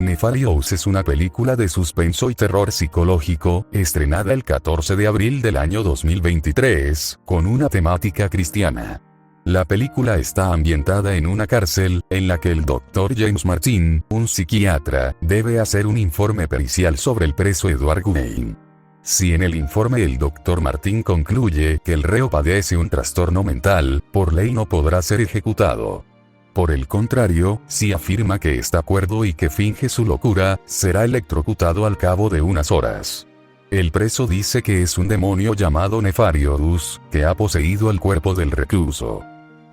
Nefarious es una película de suspenso y terror psicológico, estrenada el 14 de abril del año 2023, con una temática cristiana. La película está ambientada en una cárcel, en la que el Dr. James Martin, un psiquiatra, debe hacer un informe pericial sobre el preso Edward Gunn. Si en el informe el Dr. Martin concluye que el reo padece un trastorno mental, por ley no podrá ser ejecutado. Por el contrario, si afirma que está cuerdo y que finge su locura, será electrocutado al cabo de unas horas. El preso dice que es un demonio llamado Nefarious, que ha poseído el cuerpo del recluso.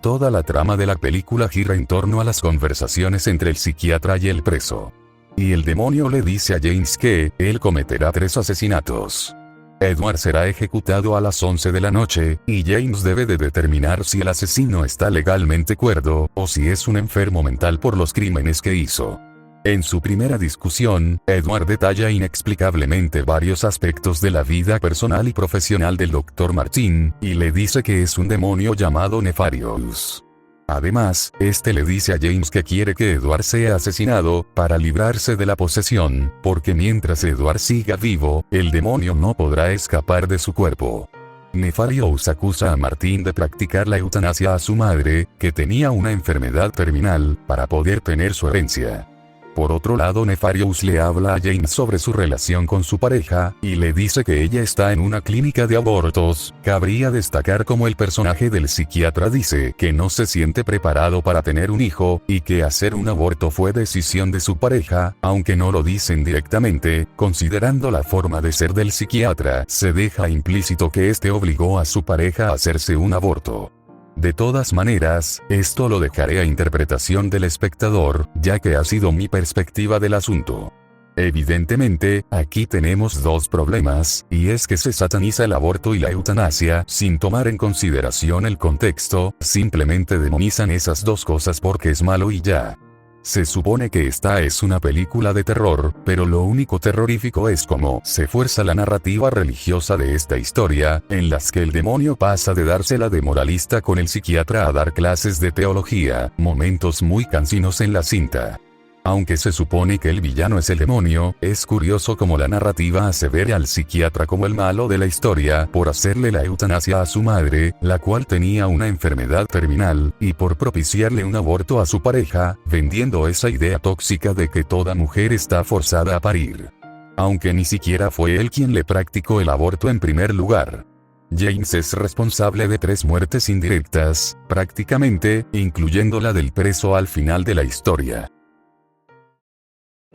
Toda la trama de la película gira en torno a las conversaciones entre el psiquiatra y el preso. Y el demonio le dice a James que él cometerá 3 asesinatos. Edward será ejecutado a las 11 de la noche, y James debe de determinar si el asesino está legalmente cuerdo, o si es un enfermo mental por los crímenes que hizo. En su primera discusión, Edward detalla inexplicablemente varios aspectos de la vida personal y profesional del Dr. Martin, y le dice que es un demonio llamado Nefarious. Además, este le dice a James que quiere que Edward sea asesinado, para librarse de la posesión, porque mientras Edward siga vivo, el demonio no podrá escapar de su cuerpo. Nefarious acusa a Martin de practicar la eutanasia a su madre, que tenía una enfermedad terminal, para poder tener su herencia. Por otro lado, Nefarious le habla a James sobre su relación con su pareja, y le dice que ella está en una clínica de abortos. Cabría destacar como el personaje del psiquiatra dice que no se siente preparado para tener un hijo, y que hacer un aborto fue decisión de su pareja, aunque no lo dicen directamente. Considerando la forma de ser del psiquiatra, se deja implícito que este obligó a su pareja a hacerse un aborto. De todas maneras, esto lo dejaré a interpretación del espectador, ya que ha sido mi perspectiva del asunto. Evidentemente, aquí tenemos 2 problemas, y es que se sataniza el aborto y la eutanasia, sin tomar en consideración el contexto, simplemente demonizan esas 2 cosas porque es malo y ya. Se supone que esta es una película de terror, pero lo único terrorífico es cómo se fuerza la narrativa religiosa de esta historia, en las que el demonio pasa de dársela de moralista con el psiquiatra a dar clases de teología, momentos muy cansinos en la cinta. Aunque se supone que el villano es el demonio, es curioso cómo la narrativa hace ver al psiquiatra como el malo de la historia por hacerle la eutanasia a su madre, la cual tenía una enfermedad terminal, y por propiciarle un aborto a su pareja, vendiendo esa idea tóxica de que toda mujer está forzada a parir. Aunque ni siquiera fue él quien le practicó el aborto en primer lugar. James es responsable de 3 muertes indirectas, prácticamente, incluyendo la del preso al final de la historia.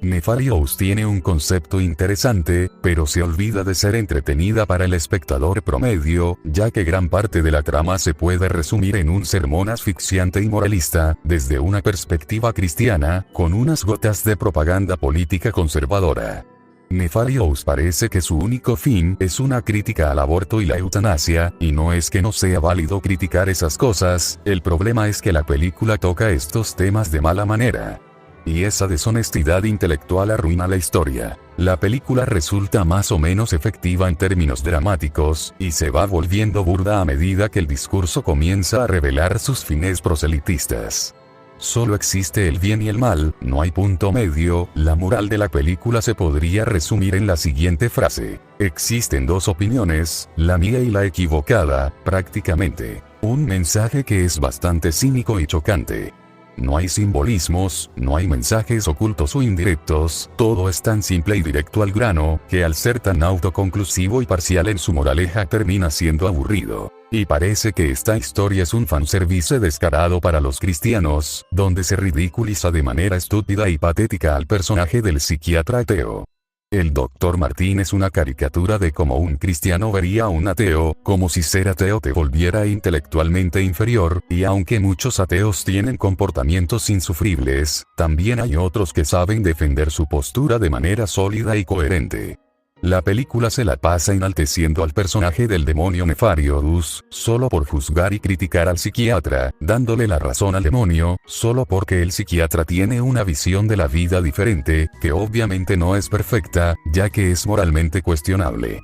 Nefarious tiene un concepto interesante, pero se olvida de ser entretenida para el espectador promedio, ya que gran parte de la trama se puede resumir en un sermón asfixiante y moralista, desde una perspectiva cristiana, con unas gotas de propaganda política conservadora. Nefarious parece que su único fin es una crítica al aborto y la eutanasia, y no es que no sea válido criticar esas cosas, el problema es que la película toca estos temas de mala manera. Y esa deshonestidad intelectual arruina la historia. La película resulta más o menos efectiva en términos dramáticos, y se va volviendo burda a medida que el discurso comienza a revelar sus fines proselitistas. Solo existe el bien y el mal, no hay punto medio. La moral de la película se podría resumir en la siguiente frase: existen 2 opiniones, la mía y la equivocada, prácticamente. Un mensaje que es bastante cínico y chocante. No hay simbolismos, no hay mensajes ocultos o indirectos, todo es tan simple y directo al grano, que al ser tan autoconclusivo y parcial en su moraleja termina siendo aburrido. Y parece que esta historia es un fanservice descarado para los cristianos, donde se ridiculiza de manera estúpida y patética al personaje del psiquiatra ateo. El Dr. Martin es una caricatura de cómo un cristiano vería a un ateo, como si ser ateo te volviera intelectualmente inferior, y aunque muchos ateos tienen comportamientos insufribles, también hay otros que saben defender su postura de manera sólida y coherente. La película se la pasa enalteciendo al personaje del demonio Nefarious, solo por juzgar y criticar al psiquiatra, dándole la razón al demonio, solo porque el psiquiatra tiene una visión de la vida diferente, que obviamente no es perfecta, ya que es moralmente cuestionable.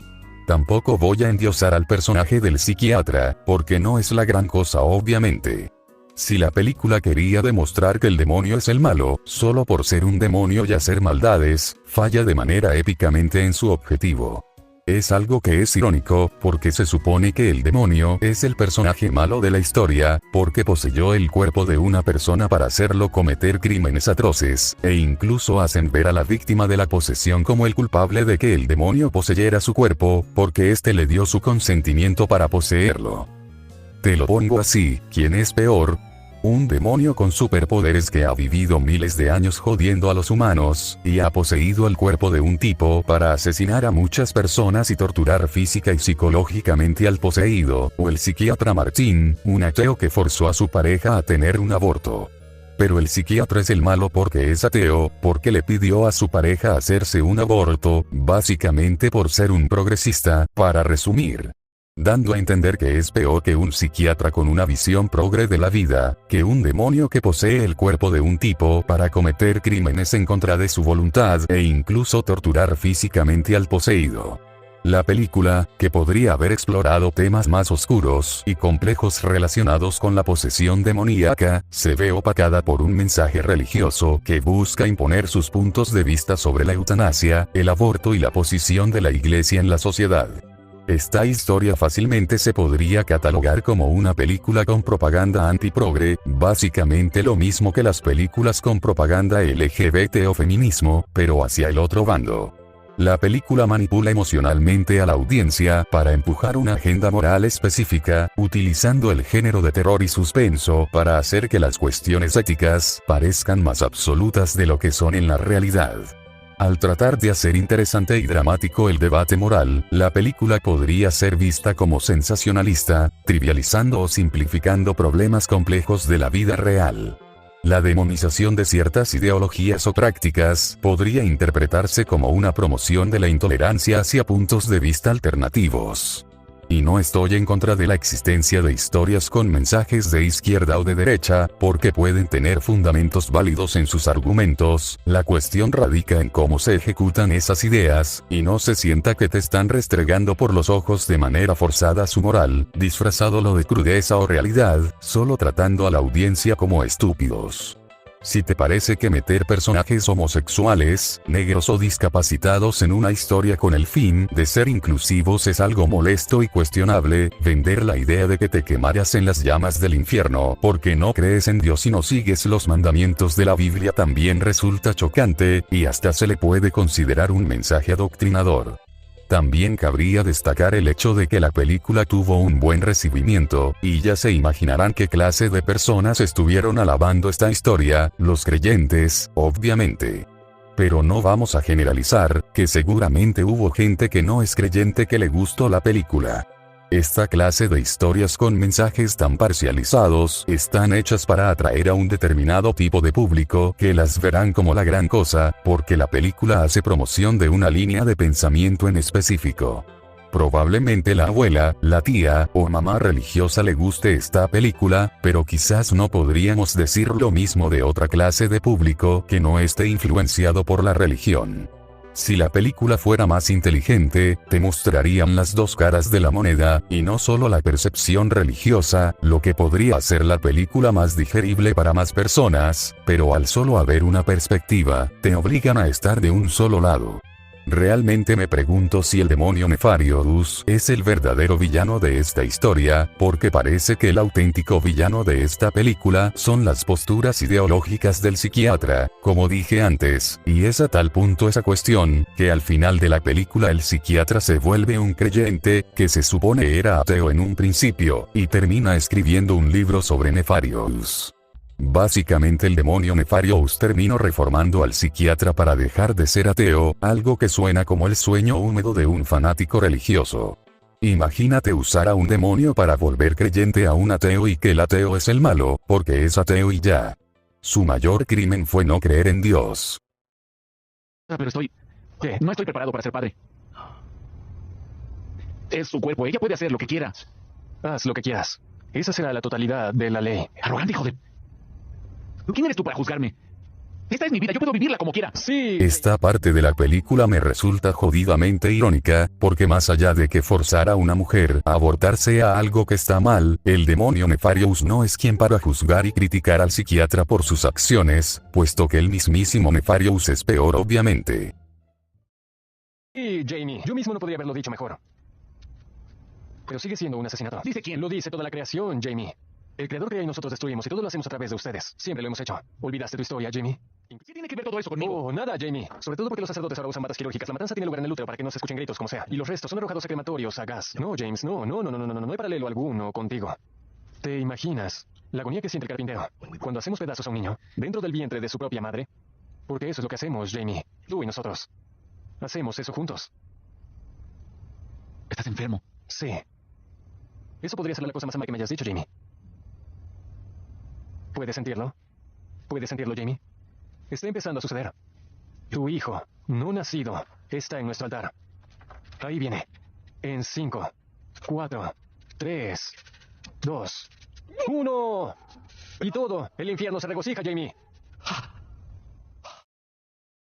Tampoco voy a endiosar al personaje del psiquiatra, porque no es la gran cosa obviamente. Si la película quería demostrar que el demonio es el malo, solo por ser un demonio y hacer maldades, falla de manera épicamente en su objetivo. Es algo que es irónico, porque se supone que el demonio es el personaje malo de la historia, porque poseyó el cuerpo de una persona para hacerlo cometer crímenes atroces, e incluso hacen ver a la víctima de la posesión como el culpable de que el demonio poseyera su cuerpo, porque éste le dio su consentimiento para poseerlo. Te lo pongo así, ¿quién es peor? Un demonio con superpoderes que ha vivido miles de años jodiendo a los humanos, y ha poseído el cuerpo de un tipo para asesinar a muchas personas y torturar física y psicológicamente al poseído, o el psiquiatra Martín, un ateo que forzó a su pareja a tener un aborto. Pero el psiquiatra es el malo porque es ateo, porque le pidió a su pareja hacerse un aborto, básicamente por ser un progresista, para resumir. Dando a entender que es peor que un psiquiatra con una visión progre de la vida, que un demonio que posee el cuerpo de un tipo para cometer crímenes en contra de su voluntad e incluso torturar físicamente al poseído. La película, que podría haber explorado temas más oscuros y complejos relacionados con la posesión demoníaca, se ve opacada por un mensaje religioso que busca imponer sus puntos de vista sobre la eutanasia, el aborto y la posición de la iglesia en la sociedad. Esta historia fácilmente se podría catalogar como una película con propaganda antiprogre, básicamente lo mismo que las películas con propaganda LGBT o feminismo, pero hacia el otro bando. La película manipula emocionalmente a la audiencia para empujar una agenda moral específica, utilizando el género de terror y suspenso para hacer que las cuestiones éticas parezcan más absolutas de lo que son en la realidad. Al tratar de hacer interesante y dramático el debate moral, la película podría ser vista como sensacionalista, trivializando o simplificando problemas complejos de la vida real. La demonización de ciertas ideologías o prácticas podría interpretarse como una promoción de la intolerancia hacia puntos de vista alternativos. Y no estoy en contra de la existencia de historias con mensajes de izquierda o de derecha, porque pueden tener fundamentos válidos en sus argumentos, la cuestión radica en cómo se ejecutan esas ideas, y no se sienta que te están restregando por los ojos de manera forzada su moral, disfrazado lo de crudeza o realidad, solo tratando a la audiencia como estúpidos. Si te parece que meter personajes homosexuales, negros o discapacitados en una historia con el fin de ser inclusivos es algo molesto y cuestionable, vender la idea de que te quemarás en las llamas del infierno porque no crees en Dios y no sigues los mandamientos de la Biblia también resulta chocante, y hasta se le puede considerar un mensaje adoctrinador. También cabría destacar el hecho de que la película tuvo un buen recibimiento, y ya se imaginarán qué clase de personas estuvieron alabando esta historia, los creyentes, obviamente. Pero no vamos a generalizar, que seguramente hubo gente que no es creyente que le gustó la película. Esta clase de historias con mensajes tan parcializados están hechas para atraer a un determinado tipo de público que las verán como la gran cosa, porque la película hace promoción de una línea de pensamiento en específico. Probablemente la abuela, la tía o mamá religiosa le guste esta película, pero quizás no podríamos decir lo mismo de otra clase de público que no esté influenciado por la religión. Si la película fuera más inteligente, te mostrarían las dos caras de la moneda, y no solo la percepción religiosa, lo que podría hacer la película más digerible para más personas, pero al solo haber una perspectiva, te obligan a estar de un solo lado. Realmente me pregunto si el demonio Nefarious es el verdadero villano de esta historia, porque parece que el auténtico villano de esta película son las posturas ideológicas del psiquiatra, como dije antes, y es a tal punto esa cuestión, que al final de la película el psiquiatra se vuelve un creyente, que se supone era ateo en un principio, y termina escribiendo un libro sobre Nefarious. Básicamente el demonio Nefarious terminó reformando al psiquiatra para dejar de ser ateo, algo que suena como el sueño húmedo de un fanático religioso. Imagínate usar a un demonio para volver creyente a un ateo y que el ateo es el malo, porque es ateo y ya. Su mayor crimen fue no creer en Dios. Pero no estoy preparado para ser padre. Es su cuerpo, ella puede hacer lo que quiera. Haz lo que quieras. Esa será la totalidad de la ley. Arrogante, hijo de... ¿Quién eres tú para juzgarme? Esta es mi vida, yo puedo vivirla como quiera. Sí. Esta parte de la película me resulta jodidamente irónica, porque más allá de que forzar a una mujer a abortar sea algo que está mal, el demonio Nefarious no es quien para juzgar y criticar al psiquiatra por sus acciones, puesto que el mismísimo Nefarious es peor obviamente. Y Jamie, yo mismo no podría haberlo dicho mejor. Pero sigue siendo un asesinato. ¿Dice quién? Lo dice toda la creación, Jamie. El creador crea y nosotros destruimos y todo lo hacemos a través de ustedes. Siempre lo hemos hecho. ¿Olvidaste tu historia, Jamie? ¿Qué tiene que ver todo eso conmigo? Oh, nada, Jamie. Sobre todo porque los sacerdotes ahora usan batas quirúrgicas. La matanza tiene lugar en el útero para que no se escuchen gritos como sea. Y los restos son arrojados a crematorios, a gas. No, James, no hay paralelo alguno contigo. ¿Te imaginas la agonía que siente el carpintero cuando hacemos pedazos a un niño dentro del vientre de su propia madre? Porque eso es lo que hacemos, Jamie. Tú y nosotros. Hacemos eso juntos. Estás enfermo. Sí. Eso podría ser la cosa más amable que me hayas dicho, Jamie. ¿Puedes sentirlo? ¿Puedes sentirlo, Jamie? Está empezando a suceder. Tu hijo, no nacido, está en nuestro altar. Ahí viene. En 5, 4, 3, 2, 1. Y todo, el infierno se regocija, Jamie.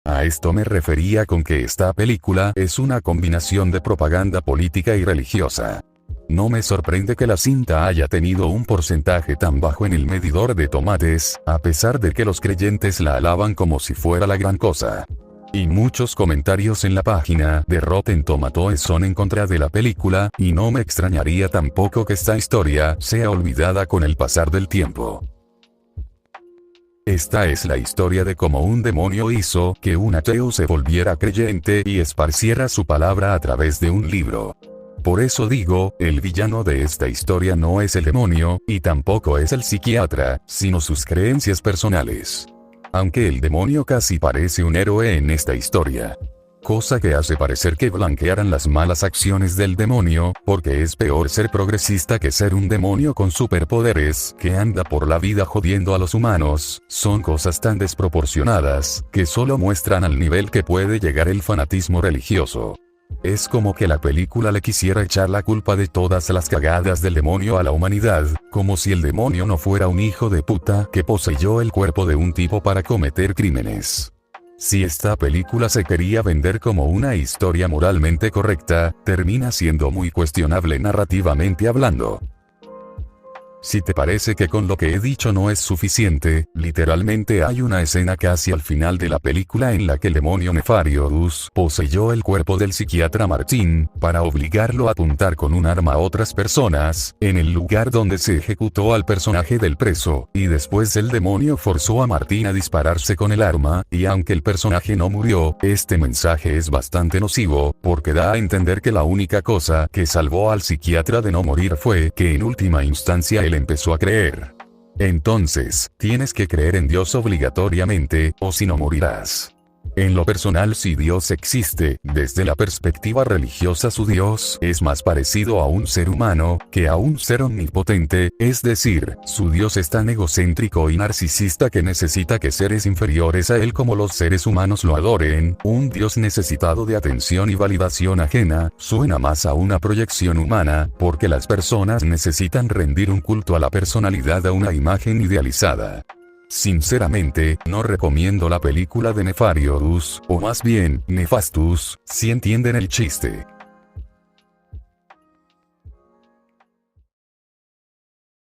A esto me refería con que esta película es una combinación de propaganda política y religiosa. No me sorprende que la cinta haya tenido un porcentaje tan bajo en el medidor de tomates, a pesar de que los creyentes la alaban como si fuera la gran cosa. Y muchos comentarios en la página de Rotten Tomatoes son en contra de la película, y no me extrañaría tampoco que esta historia sea olvidada con el pasar del tiempo. Esta es la historia de cómo un demonio hizo que un ateo se volviera creyente y esparciera su palabra a través de un libro. Por eso digo, el villano de esta historia no es el demonio, y tampoco es el psiquiatra, sino sus creencias personales. Aunque el demonio casi parece un héroe en esta historia. Cosa que hace parecer que blanquearan las malas acciones del demonio, porque es peor ser progresista que ser un demonio con superpoderes, que anda por la vida jodiendo a los humanos. Son cosas tan desproporcionadas, que solo muestran al nivel que puede llegar el fanatismo religioso. Es como que la película le quisiera echar la culpa de todas las cagadas del demonio a la humanidad, como si el demonio no fuera un hijo de puta que poseyó el cuerpo de un tipo para cometer crímenes. Si esta película se quería vender como una historia moralmente correcta, termina siendo muy cuestionable narrativamente hablando. Si te parece que con lo que he dicho no es suficiente, literalmente hay una escena casi al final de la película en la que el demonio Nefarious poseyó el cuerpo del psiquiatra Martin, para obligarlo a apuntar con un arma a otras personas, en el lugar donde se ejecutó al personaje del preso, y después el demonio forzó a Martin a dispararse con el arma, y aunque el personaje no murió, este mensaje es bastante nocivo, porque da a entender que la única cosa que salvó al psiquiatra de no morir fue que en última instancia él empezó a creer. Entonces, tienes que creer en Dios obligatoriamente, o si no morirás. En lo personal, si Dios existe, desde la perspectiva religiosa su Dios es más parecido a un ser humano, que a un ser omnipotente, es decir, su Dios es tan egocéntrico y narcisista que necesita que seres inferiores a él como los seres humanos lo adoren. Un Dios necesitado de atención y validación ajena, suena más a una proyección humana, porque las personas necesitan rendir un culto a la personalidad a una imagen idealizada. Sinceramente, no recomiendo la película de Nefarious, o más bien, Nefastus, si entienden el chiste.